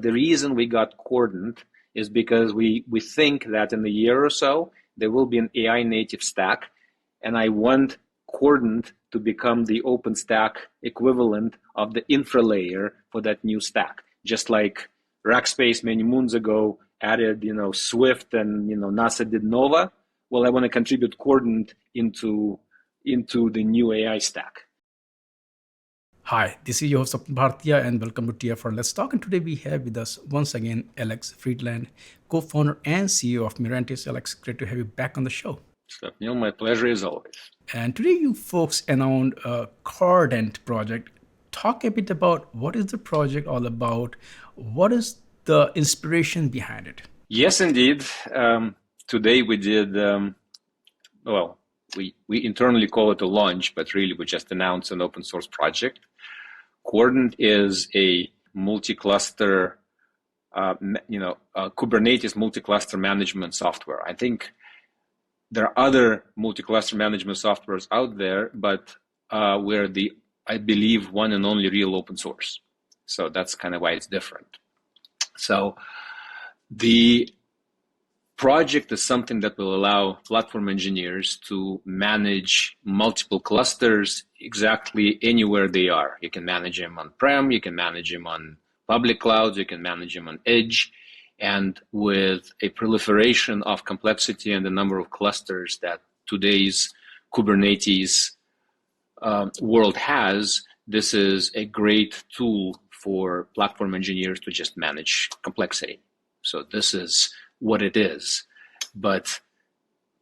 The reason we got Kordent is because we think that in a year or so, there will be an AI native stack, and I want Kordent to become the OpenStack equivalent of the infra layer for that new stack. Just like Rackspace many moons ago added, Swift, and NASA did Nova. Well, I want to contribute Kordent into the new AI stack. Hi, this is your host Bhartiya and welcome to TFR Let's Talk. And today we have with us once again Alex Freedland, co-founder and CEO of Mirantis. Alex, great to have you back on the show. My pleasure as always. And today you folks announced a k0rdent project. Talk a bit about what is the project all about? What is the inspiration behind it? Yes, indeed. Today we did, we internally call it a launch, but really we just announced an open source project. Kordent is a multi-cluster, Kubernetes multi-cluster management software. I think there are other multi-cluster management softwares out there, but we're I believe, one and only real open source. So that's kind of why it's different. So the project is something that will allow platform engineers to manage multiple clusters exactly anywhere they are. You can manage them on-prem, you can manage them on public clouds, you can manage them on edge. And with a proliferation of complexity and the number of clusters that today's Kubernetes world has, this is a great tool for platform engineers to just manage complexity. So this is what it is. But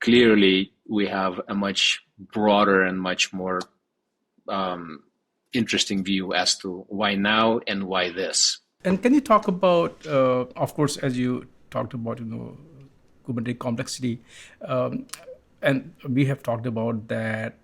clearly, we have a much broader and much more interesting view as to why now and why this. And can you talk about, of course, as you talked about, Kubernetes complexity, and we have talked about that,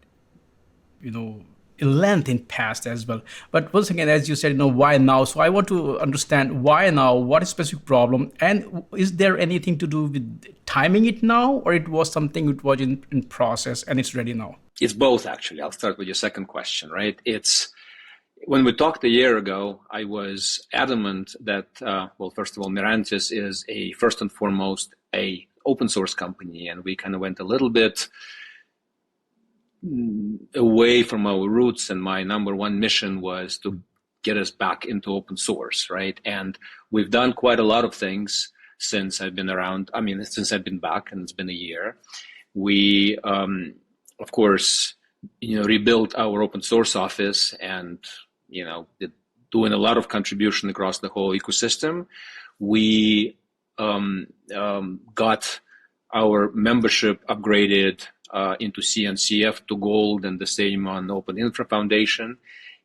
in length in past as well. But once again, as you said, why now? So I want to understand why now, what is specific problem, and is there anything to do with timing it now, or it was something that was in process and it's ready now? It's both, actually. I'll start with your second question, right? When we talked a year ago, I was adamant that, first of all, Mirantis is first and foremost a open source company, and we kind of went a little bit away from our roots, and my number one mission was to get us back into open source, right? And we've done quite a lot of things since I've been around. Since I've been back, and it's been a year. We, of course, rebuilt our open source office and, doing a lot of contribution across the whole ecosystem. We got our membership upgraded into CNCF to gold, and the same on Open Infra Foundation.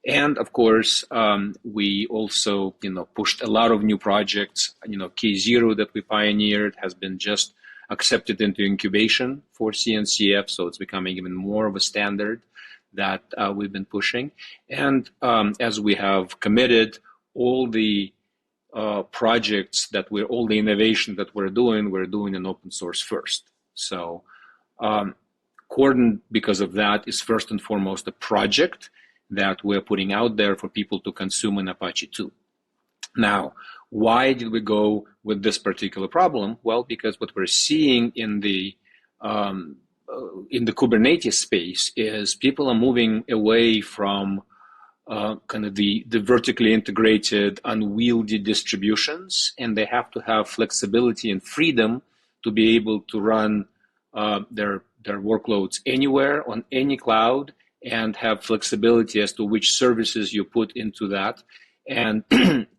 And of course, we also, pushed a lot of new projects. KZero that we pioneered has been just accepted into incubation for CNCF, so it's becoming even more of a standard that we've been pushing. And as we have committed, all the projects all the innovation that we're doing in open source first. So Kordent, because of that, is first and foremost a project that we're putting out there for people to consume in Apache 2. Now, why did we go with this particular problem? Well, because what we're seeing in the Kubernetes space is people are moving away from kind of the vertically integrated, unwieldy distributions, and they have to have flexibility and freedom to be able to run their workloads anywhere on any cloud, and have flexibility as to which services you put into that. And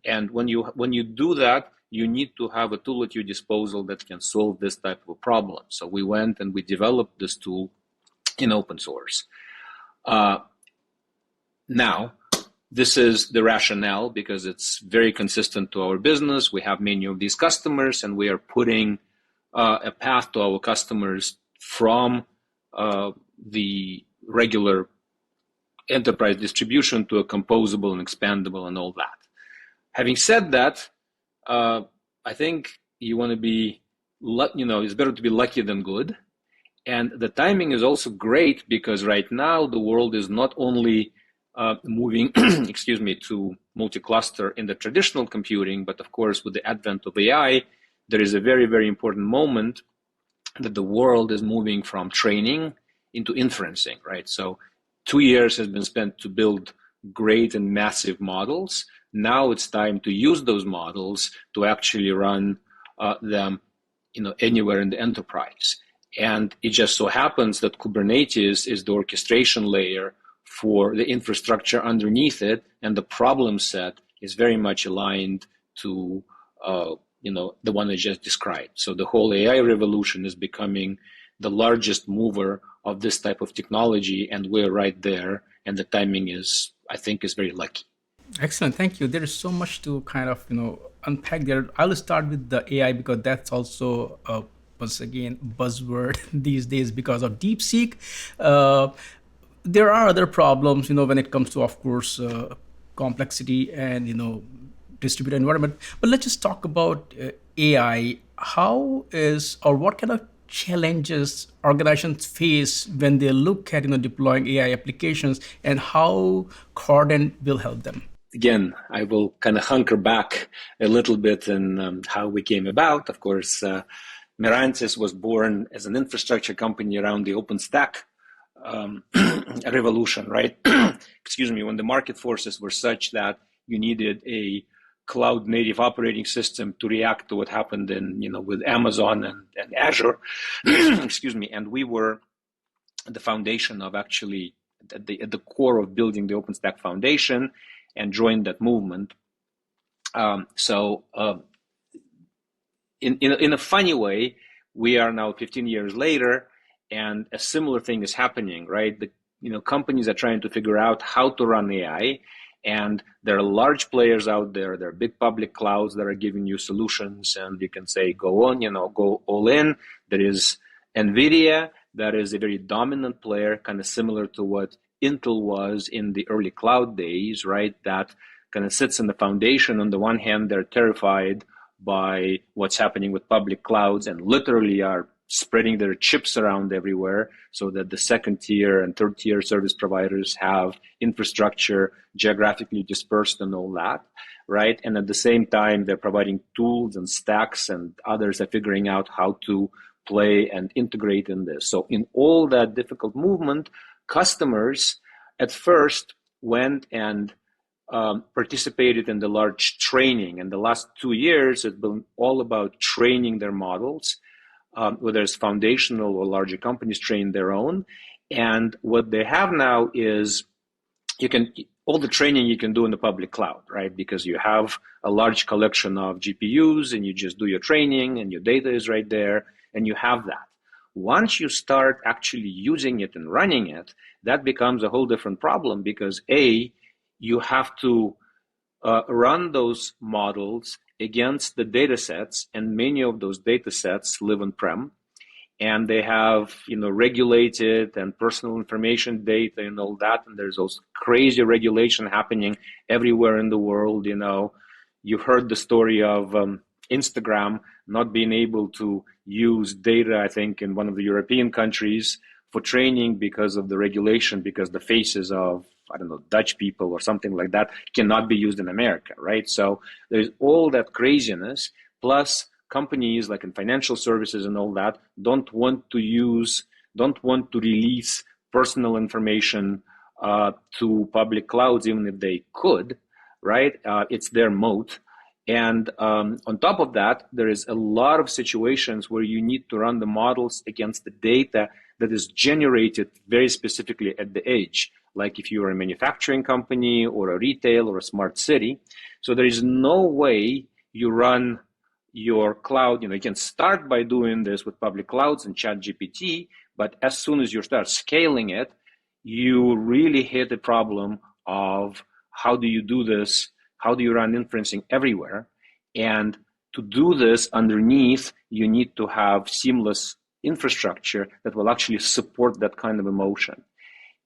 and when you do that, you need to have a tool at your disposal that can solve this type of problem. So we went and we developed this tool in open source. Now, this is the rationale because it's very consistent to our business. We have many of these customers, and we are putting a path to our customers from the regular enterprise distribution to a composable and expandable and all that. Having said that, I think you want to be, it's better to be lucky than good. And the timing is also great because right now the world is not only moving, excuse me, to multi-cluster in the traditional computing. But of course, with the advent of AI, there is a very, very important moment that the world is moving from training into inferencing, right? So 2 years has been spent to build great and massive models. Now it's time to use those models to actually run them, anywhere in the enterprise. And it just so happens that Kubernetes is the orchestration layer for the infrastructure underneath it, and the problem set is very much aligned to the one I just described. So the whole AI revolution is becoming the largest mover of this type of technology, and we're right there. And the timing is, I think, is very lucky. Excellent, thank you. There is so much to kind of unpack there. I'll start with the AI because that's also once again buzzword these days because of DeepSeek. There are other problems, when it comes to, of course, complexity and distributed environment. But let's just talk about AI. How is, or what kind of challenges organizations face when they look at deploying AI applications, and how Kordent will help them? Again, I will kind of hunker back a little bit in how we came about. Of course, Mirantis was born as an infrastructure company around the OpenStack revolution, right? Excuse me, when the market forces were such that you needed a cloud native operating system to react to what happened with Amazon and Azure. Excuse me, and we were the foundation of actually at the core of building the OpenStack foundation and joined that movement. In a funny way, we are now 15 years later, and a similar thing is happening, right? Companies are trying to figure out how to run AI, and there are large players out there. There are big public clouds that are giving you solutions, and you can say, go on, go all in. There is NVIDIA, that is a very dominant player, kind of similar to what Intel was in the early cloud days, right? That kind of sits in the foundation. On the one hand, they're terrified by what's happening with public clouds and literally are spreading their chips around everywhere so that the second tier and third tier service providers have infrastructure geographically dispersed and all that, right? And at the same time, they're providing tools and stacks, and others are figuring out how to play and integrate in this. So in all that difficult movement, customers at first went and participated in the large training. And the last 2 years has been all about training their models, whether it's foundational or larger companies train their own. And what they have now is all the training you can do in the public cloud, right? Because you have a large collection of GPUs and you just do your training and your data is right there and you have that. Once you start actually using it and running it, that becomes a whole different problem because you have to run those models against the data sets, and many of those data sets live on-prem, and they have regulated and personal information data and all that, and there's also crazy regulation happening everywhere in the world. You've heard the story of Instagram not being able to use data, I think, in one of the European countries for training because of the regulation, because the faces of, I don't know, Dutch people or something like that cannot be used in America, right? So there's all that craziness, plus companies like in financial services and all that don't want to release personal information to public clouds, even if they could, right? It's their moat. And on top of that, there is a lot of situations where you need to run the models against the data that is generated very specifically at the edge, like if you are a manufacturing company or a retail or a smart city. So there is no way you run your cloud. You can start by doing this with public clouds and ChatGPT, but as soon as you start scaling it, you really hit the problem of how do you do this? How do you run inferencing everywhere? And to do this underneath, you need to have seamless infrastructure that will actually support that kind of a motion.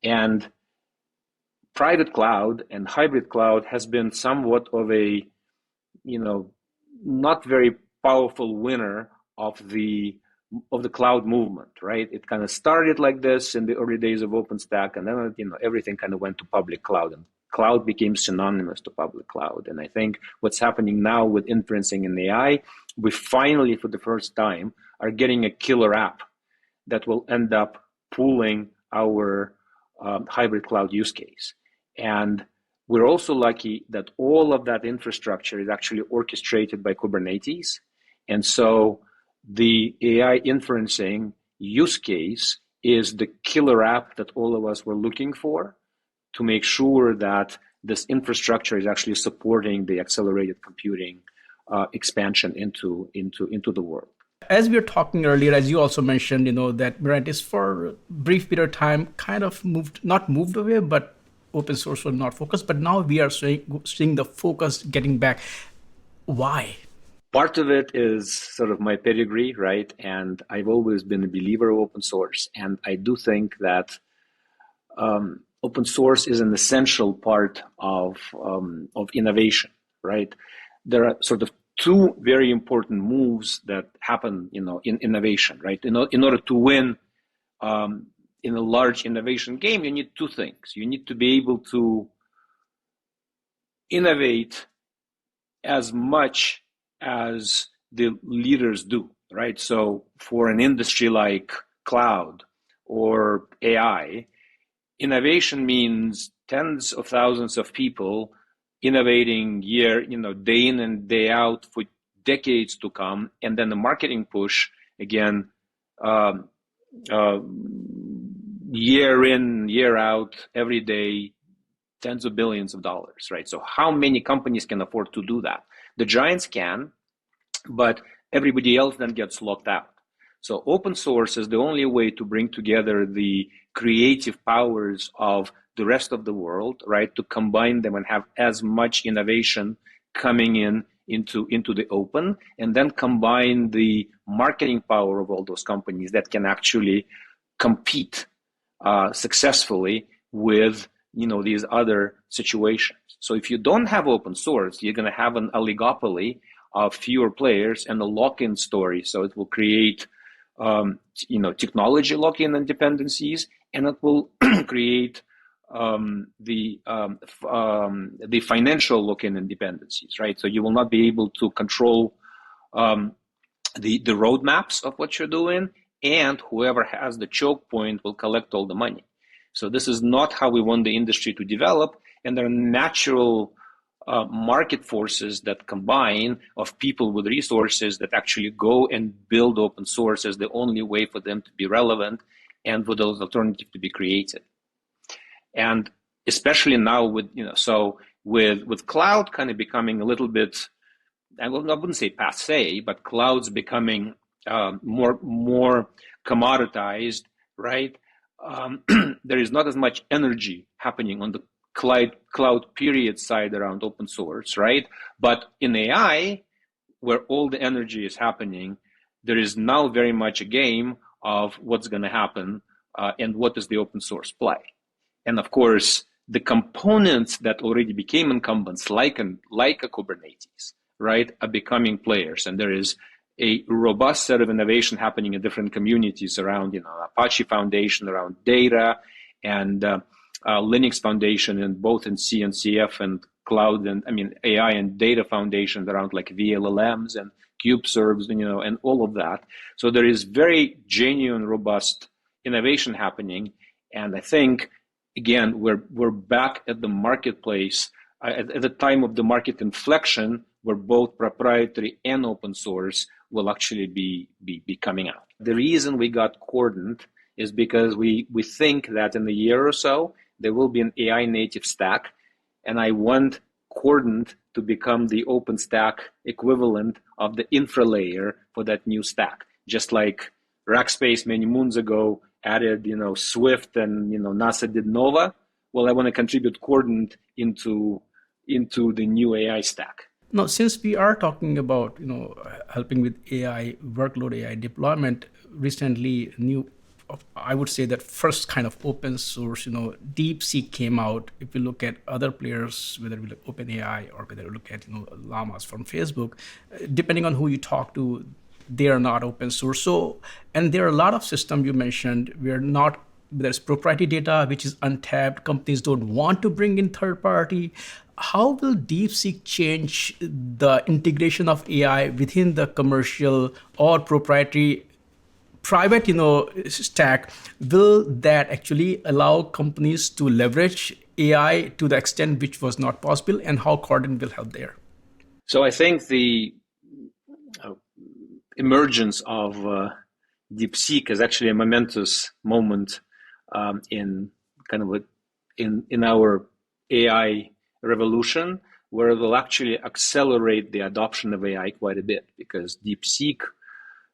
And private cloud and hybrid cloud has been somewhat of a, not very powerful winner of the of the cloud movement, right? It kind of started like this in the early days of OpenStack, and then everything kind of went to public cloud, and cloud became synonymous to public cloud. And I think what's happening now with inferencing and AI, we finally, for the first time, are getting a killer app that will end up pooling our hybrid cloud use case. And we're also lucky that all of that infrastructure is actually orchestrated by Kubernetes. And so the AI inferencing use case is the killer app that all of us were looking for to make sure that this infrastructure is actually supporting the accelerated computing expansion into the world. As we were talking earlier, as you also mentioned, that Mirantis for a brief period of time kind of not moved away, but open source was not focused. But now we are seeing the focus getting back. Why? Part of it is sort of my pedigree, right? And I've always been a believer of open source. And I do think that open source is an essential part of innovation, right? There are sort of two very important moves that happen, in innovation, right? In order to win in a large innovation game, you need two things. You need to be able to innovate as much as the leaders do, right? So for an industry like cloud or AI, innovation means tens of thousands of people innovating day in and day out for decades to come, and then the marketing push again, year in, year out, every day, tens of billions of dollars, right? So how many companies can afford to do that? The giants can, but everybody else then gets locked out. So open source is the only way to bring together the creative powers of the rest of the world, right? To combine them and have as much innovation coming into the open, and then combine the marketing power of all those companies that can actually compete successfully with these other situations. So if you don't have open source, you're going to have an oligopoly of fewer players and a lock-in story. So it will create technology lock-in and dependencies, and it will create the financial lock-in and dependencies, right? So you will not be able to control the roadmaps of what you're doing, and whoever has the choke point will collect all the money. So this is not how we want the industry to develop, and there are natural market forces that combine of people with resources that actually go and build open source as the only way for them to be relevant and for those alternatives to be created. And especially now with cloud kind of becoming a little bit, I wouldn't say passe, but cloud's becoming more commoditized, right? There is not as much energy happening on the cloud period side around open source, right? But in AI, where all the energy is happening, there is now very much a game of what's going to happen and what is the open source play. And of course, the components that already became incumbents, like a Kubernetes, right, are becoming players. And there is a robust set of innovation happening in different communities around, Apache Foundation, around data, and Linux Foundation, and both in CNCF and cloud, and AI and data foundations around like VLLMs and kubeserves, and all of that. So there is very genuine, robust innovation happening. And I think, again, we're back at the marketplace at the time of the market inflection, where both proprietary and open source will actually be coming out. The reason we got Kordent is because we think that in a year or so, there will be an AI native stack, and I want Kordent to become the OpenStack equivalent of the infra layer for that new stack. Just like Rackspace many moons ago added, Swift, and NASA did Nova. Well, I want to contribute Kordent into the new AI stack. Now, since we are talking about helping with AI workload, AI deployment, recently I would say that first kind of open source, DeepSeek came out. If you look at other players, whether we look OpenAI or whether we look at Llamas from Facebook, depending on who you talk to, they are not open source. So, and there are a lot of systems you mentioned where not there's proprietary data which is untapped. Companies don't want to bring in third party. How will DeepSeek change the integration of AI within the commercial or proprietary private stack? Will that actually allow companies to leverage AI to the extent which was not possible, and how Kordent will help there? So I think the emergence of DeepSeek is actually a momentous moment in kind of in our AI revolution, where it will actually accelerate the adoption of AI quite a bit, because DeepSeek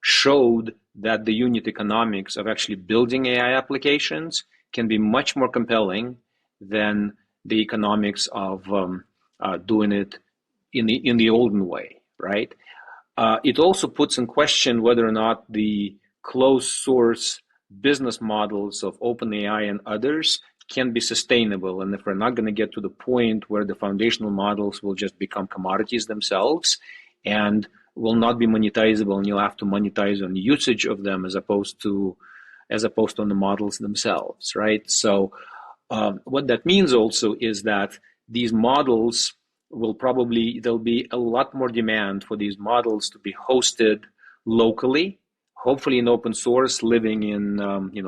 showed that the unit economics of actually building AI applications can be much more compelling than the economics of doing it in the olden way, right? It also puts in question whether or not the closed source business models of OpenAI and others can be sustainable. And if we're not going to get to the point where the foundational models will just become commodities themselves and will not be monetizable, and you'll have to monetize on usage of them as opposed to on the models themselves, right? So what that means also is that these models there'll be a lot more demand for these models to be hosted locally, hopefully in open source, living in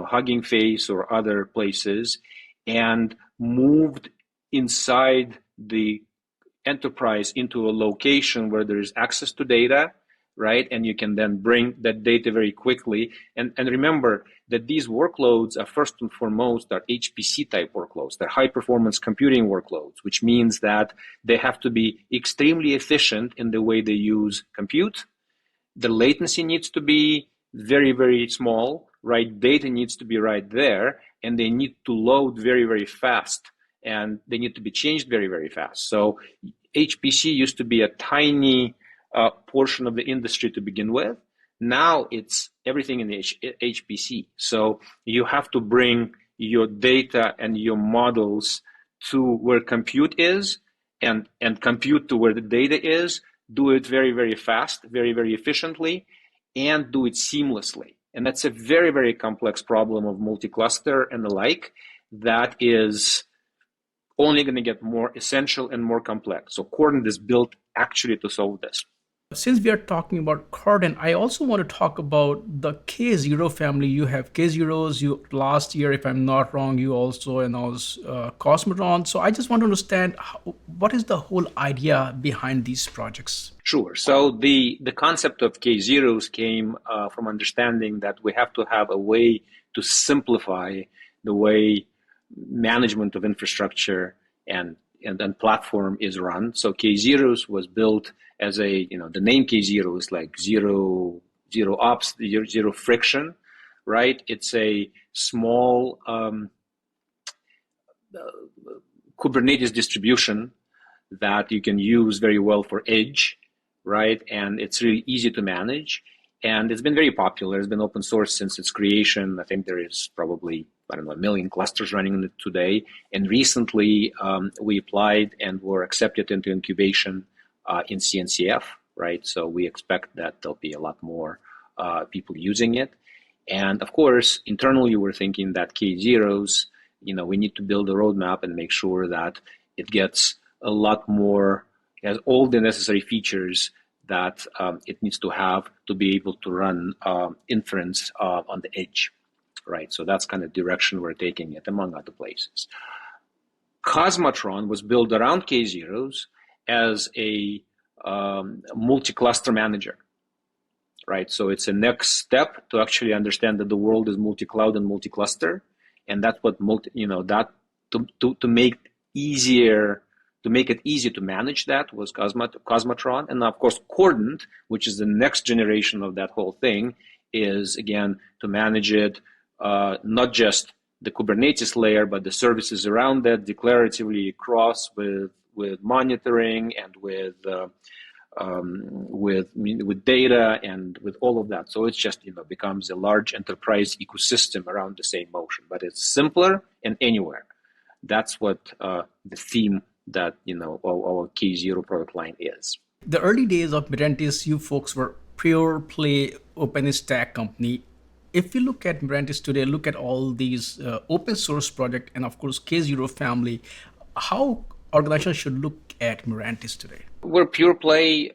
Hugging Face or other places, and moved inside the enterprise into a location where there is access to data, right? And you can then bring that data very quickly. And remember that these workloads are first and foremost are HPC type workloads. They're high performance computing workloads, which means that they have to be extremely efficient in the way they use compute. The latency needs to be very, very small, right? Data needs to be right there, and they need to load very, very fast, and they need to be changed very, very fast. So HPC used to be a tiny portion of the industry to begin with. Now it's everything in the HPC. So you have to bring your data and your models to where compute is, and compute to where the data is. Do it very, very fast, very, very efficiently, and do it seamlessly. And that's a very, very complex problem of multi-cluster and the like that is only going to get more essential and more complex. So Kordent is built actually to solve this. Since we are talking about Kordent, I also want to talk about the k0 family. You have k0s. You last year, if I'm not wrong, you also announced Cosmotron. So I just want to understand what is the whole idea behind these projects? Sure. So the concept of k0s came from understanding that we have to have a way to simplify the way management of infrastructure and platform is run. So k0s was built as the name k0 is like zero ops, zero friction, right? It's a small Kubernetes distribution that you can use very well for edge, right? And it's really easy to manage. And it's been very popular. It's been open source since its creation. I think there is probably, 1 million clusters running on it today. And recently, we applied and were accepted into incubation in CNCF, right? So we expect that there'll be a lot more people using it. And of course, internally, we're thinking that k0s, we need to build a roadmap and make sure that it gets a lot more, has all the necessary features that it needs to have to be able to run inference on the edge, right? So that's kind of direction we're taking it, among other places. Cosmotron was built around k0s as a multi-cluster manager, right? So it's a next step to actually understand that the world is multi-cloud and multi-cluster, and that's what to make it easy to manage that was Cosmotron. And of course, Kordent, which is the next generation of that whole thing, is again to manage it, not just the Kubernetes layer, but the services around that declaratively across with monitoring and with data and with all of that. So it's just becomes a large enterprise ecosystem around the same motion, but it's simpler and anywhere. That's what the theme that our k0 product line is. The early days of Mirantis, you folks were pure play OpenStack company. If you look at Mirantis today, look at all these open source project and of course k0 family, how organizations should look at Mirantis today? We're pure play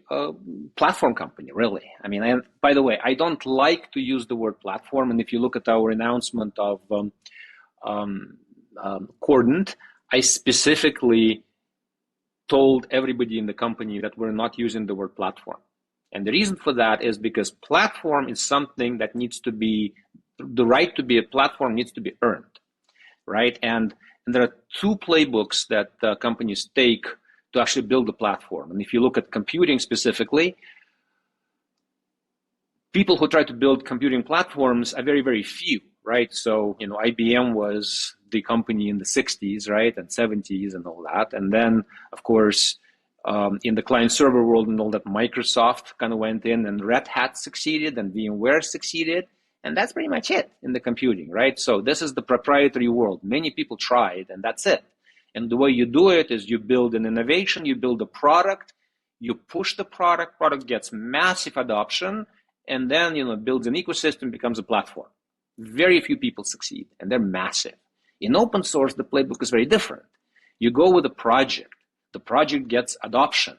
platform company, really. I mean, and by the way, I don't like to use the word platform. And if you look at our announcement of Kordent, I specifically told everybody in the company that we're not using the word platform. And the reason for that is because platform is something that needs to be, the right to be a platform needs to be earned, right? And there are two playbooks that companies take to actually build a platform. And if you look at computing specifically, people who try to build computing platforms are very, very few, right? So, IBM was the company in the 60s, right, and 70s and all that. And then, of course, in the client server world and all that, Microsoft kind of went in, and Red Hat succeeded and VMware succeeded. And that's pretty much it in the computing, right? So this is the proprietary world. Many people tried, and that's it. And the way you do it is you build an innovation, you build a product, you push the product gets massive adoption, and then, builds an ecosystem, becomes a platform. Very few people succeed, and they're massive. In open source, the playbook is very different. You go with a project. The project gets adoption.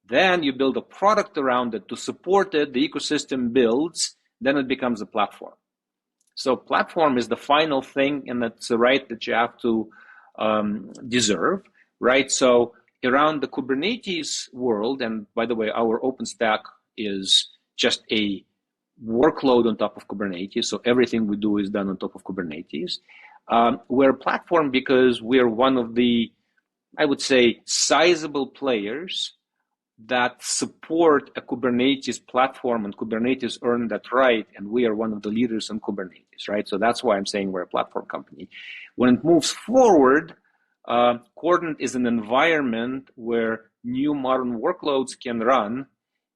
Then you build a product around it to support it. The ecosystem builds. Then it becomes a platform. So platform is the final thing, and that's the right that you have to deserve, right? So around the Kubernetes world, and by the way, our OpenStack is just a workload on top of Kubernetes. So everything we do is done on top of Kubernetes. We're a platform because we're one of the, I would say, sizable players that support a Kubernetes platform, and Kubernetes earned that right, and we are one of the leaders in Kubernetes, right? So that's why I'm saying we're a platform company. When it moves forward, Kordent is an environment where new modern workloads can run,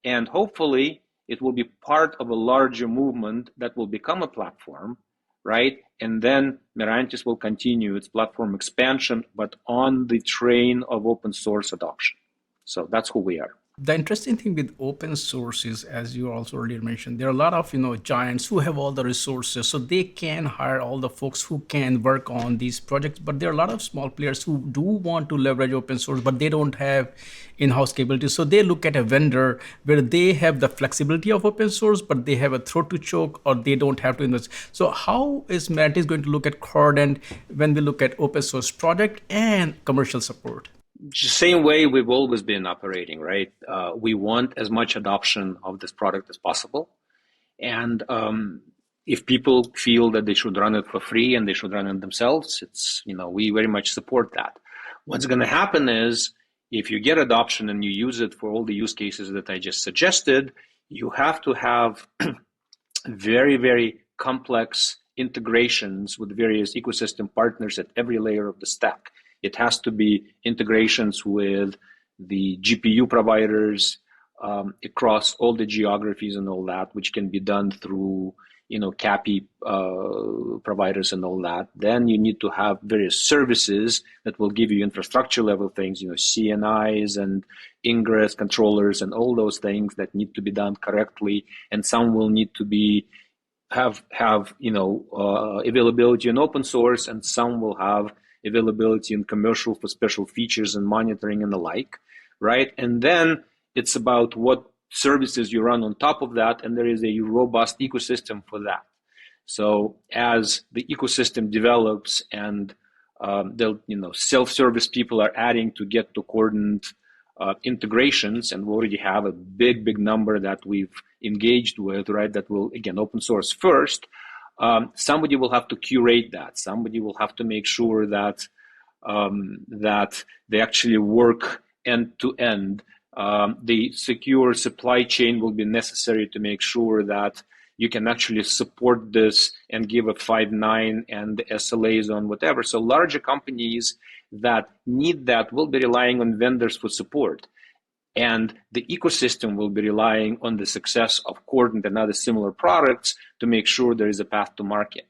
and hopefully it will be part of a larger movement that will become a platform, right? And then Mirantis will continue its platform expansion, but on the train of open source adoption. So that's who we are. The interesting thing with open source is, as you also earlier mentioned, there are a lot of giants who have all the resources, so they can hire all the folks who can work on these projects. But there are a lot of small players who do want to leverage open source, but they don't have in-house capabilities. So they look at a vendor where they have the flexibility of open source, but they have a throat to choke, or they don't have to invest. So how is Mirantis going to look at Kordent when we look at open source project and commercial support? Same way we've always been operating, right? We want as much adoption of this product as possible. And if people feel that they should run it for free and they should run it themselves, it's, we very much support that. What's going to happen is, if you get adoption and you use it for all the use cases that I just suggested, you have to have very, very complex integrations with various ecosystem partners at every layer of the stack. It has to be integrations with the GPU providers across all the geographies and all that, which can be done through, CAPI providers and all that. Then you need to have various services that will give you infrastructure level things, CNIs and ingress controllers and all those things that need to be done correctly. And some will need to be have availability in open source, and some will have availability in commercial for special features and monitoring and the like, right? And then it's about what services you run on top of that, and there is a robust ecosystem for that. So as the ecosystem develops and self-service people are adding to get to Kordent integrations, and we already have a big number that we've engaged with, right? That will, again, open source first. Somebody will have to curate that. Somebody will have to make sure that that they actually work end to end. The secure supply chain will be necessary to make sure that you can actually support this and give a 5.9 and the SLAs on whatever. So larger companies that need that will be relying on vendors for support. And the ecosystem will be relying on the success of Kordent and other similar products to make sure there is a path to market.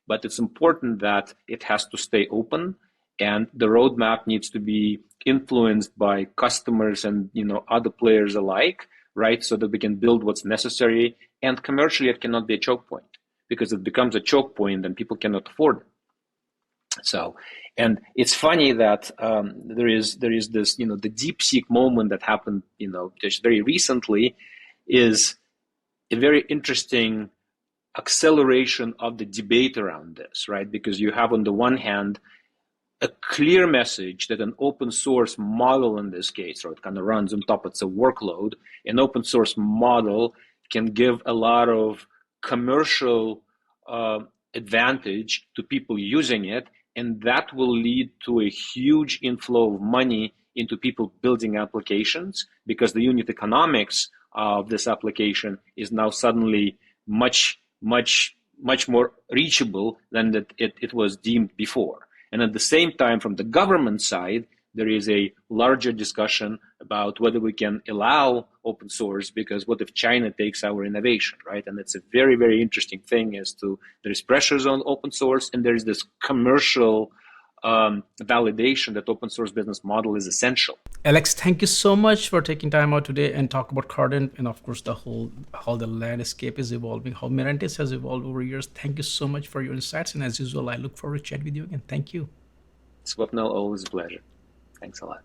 But it's important that it has to stay open, and the roadmap needs to be influenced by customers and other players alike. right? So that we can build what's necessary. And commercially, it cannot be a choke point, because it becomes a choke point and people cannot afford it. So, and it's funny that there is this, the DeepSeek moment that happened, just very recently, is a very interesting acceleration of the debate around this, right? Because you have on the one hand a clear message that an open source model in this case, or it kind of runs on top, it's a workload, an open source model can give a lot of commercial advantage to people using it, and that will lead to a huge inflow of money into people building applications, because the unit economics of this application is now suddenly much more reachable than that it was deemed before. And at the same time, from the government side, there is a larger discussion about whether we can allow open source, because what if China takes our innovation, right? And it's a very, very interesting thing as to there's pressures on open source, and there's this commercial validation that open source business model is essential. Alex, thank you so much for taking time out today and talk about Kordent, and of course how the landscape is evolving, how Mirantis has evolved over years. Thank you so much for your insights, and as usual, I look forward to chat with you again. Thank you. Swapnil, always a pleasure. Thanks a lot.